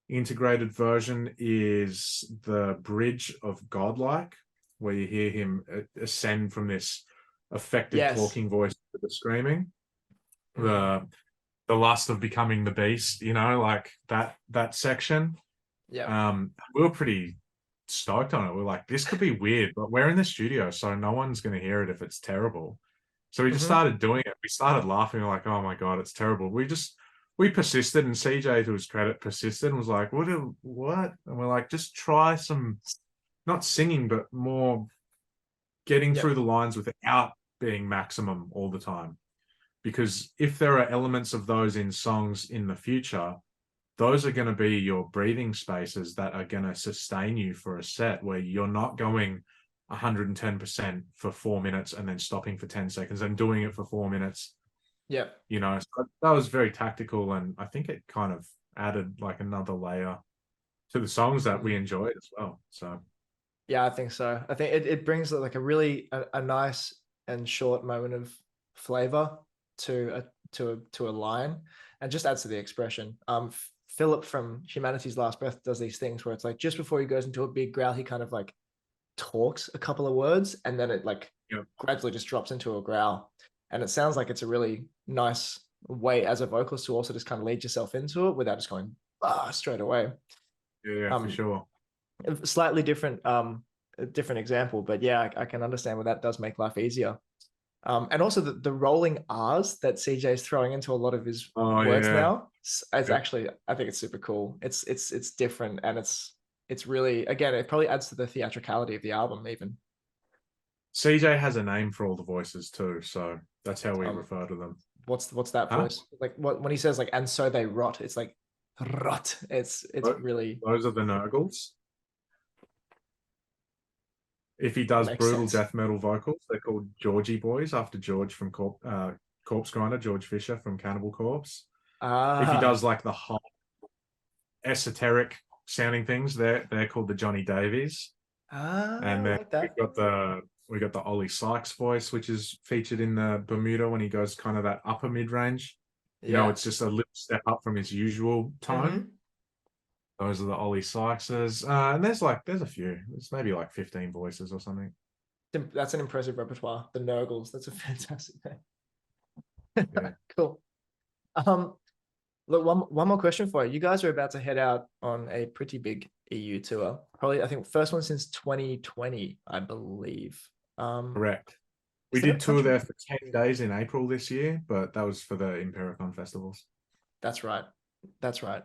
integrated version is the bridge of Godlike, where you hear him ascend from this effective talking voice to the screaming. The lust of becoming the beast, you know, like that section. Yeah. We were pretty stoked on it. We're like, this could be weird, but we're in the studio, so no one's going to hear it if it's terrible. So we just started doing it. We started laughing. We're like, oh my God, it's terrible. We persisted, and CJ, to his credit, persisted and was like, what? And we're like, just try some, not singing, but more getting through the lines without being maximum all the time. Because if there are elements of those in songs in the future, those are going to be your breathing spaces that are going to sustain you for a set where you're not going 110% for 4 minutes and then stopping for 10 seconds and doing it for 4 minutes. Yeah. You know, so that was very tactical, and I think it kind of added like another layer to the songs that we enjoyed as well. So yeah, I think so. I think it brings like a really a nice and short moment of flavor to a line, and just adds to the expression. Philip from Humanity's Last Breath does these things where it's like just before he goes into a big growl, he kind of like talks a couple of words, and then it like gradually just drops into a growl, and it sounds like it's a really nice way as a vocalist to also just kind of lead yourself into it without just going straight away. Yeah, for sure. Slightly different different example, but yeah, I can understand where that does make life easier. And also the rolling R's that CJ is throwing into a lot of his words now. It's actually, I think it's super cool. It's different, and it's really, again, it probably adds to the theatricality of the album even. CJ has a name for all the voices too, so that's how we refer to them. What's that voice? Like when he says like, and so they rot, it's like rot. It's really, those are the Nurgles. If he does brutal death metal vocals, they're called Georgie boys, after George from Corpse Grinder, George Fisher from Cannibal Corpse. If he does like the high esoteric sounding things, they're called the Johnny Davies. And then we got the Ollie Sykes voice, which is featured in the Bermuda when he goes kind of that upper mid range. You know, it's just a little step up from his usual tone. Those are the Ollie Sykeses. And there's a few. There's maybe like 15 voices or something. That's an impressive repertoire. The Nurgles. That's a fantastic thing. Yeah. Cool. Look, one more question for you. You guys are about to head out on a pretty big EU tour. Probably, I think, first one since 2020, I believe. Correct. We did tour there for 10 days in April this year, but that was for the Impericon festivals. That's right. That's right.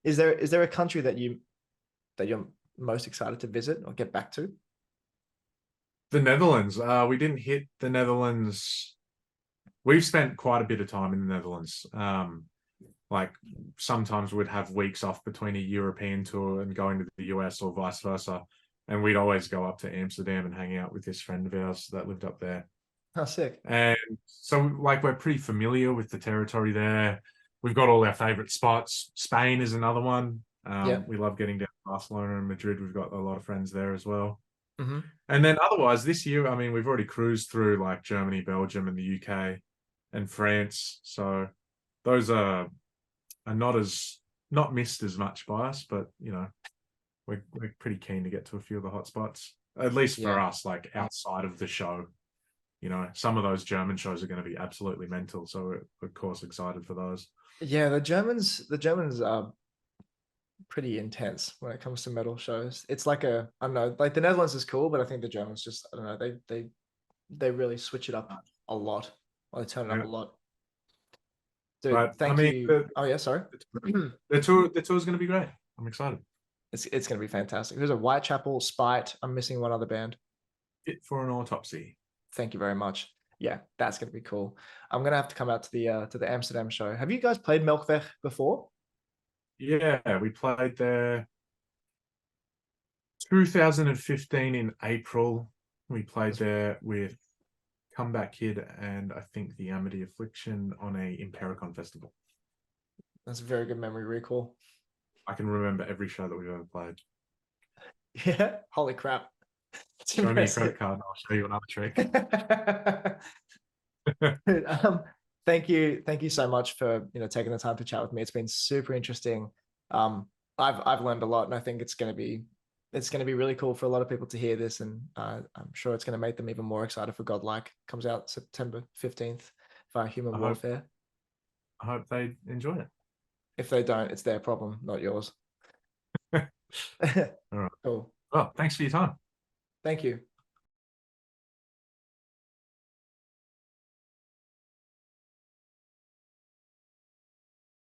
Is there a country that you're most excited to visit or get back to? The Netherlands. We didn't hit the Netherlands. We've spent quite a bit of time in the Netherlands. Like sometimes we'd have weeks off between a European tour and going to the US or vice versa. And we'd always go up to Amsterdam and hang out with this friend of ours that lived up there. Oh, sick. And so like we're pretty familiar with the territory there. We've got all our favorite spots. Spain is another one. We love getting down to Barcelona and Madrid. We've got a lot of friends there as well. And then otherwise this year, I mean, we've already cruised through like Germany, Belgium, and the UK and France. So those are not missed as much by us, but you know, we're pretty keen to get to a few of the hot spots, at least for us, like outside of the show. You know, some of those German shows are going to be absolutely mental, so we're of course excited for those. Yeah, the Germans are pretty intense when it comes to metal shows. It's like I don't know, like the Netherlands is cool, but I think the Germans just, I don't know, they really switch it up a lot. Or they turn it up a lot. Dude, thank you. Oh yeah, sorry. The tour is going to be great. I'm excited. It's going to be fantastic. There's a Whitechapel, Spite. I'm missing one other band. Fit for an Autopsy. Thank you very much. Yeah, that's going to be cool. I'm going to have to come out to the Amsterdam show. Have you guys played Melkweg before? Yeah, we played there 2015 in April. We played there with Comeback Kid and I think the Amity Affliction on a Impericon festival. That's a very good memory recall. I can remember every show that we've ever played. Yeah, holy crap. Show me a credit card and I'll show you another trick. Thank you so much for taking the time to chat with me. It's been super interesting. I've learned a lot, and I think it's going to be really cool for a lot of people to hear this, and I'm sure it's going to make them even more excited for Godlike. It comes out September 15th via Human Warfare. I hope they enjoy it. If they don't, it's their problem, not yours. All right. Cool. Well, thanks for your time. Thank you.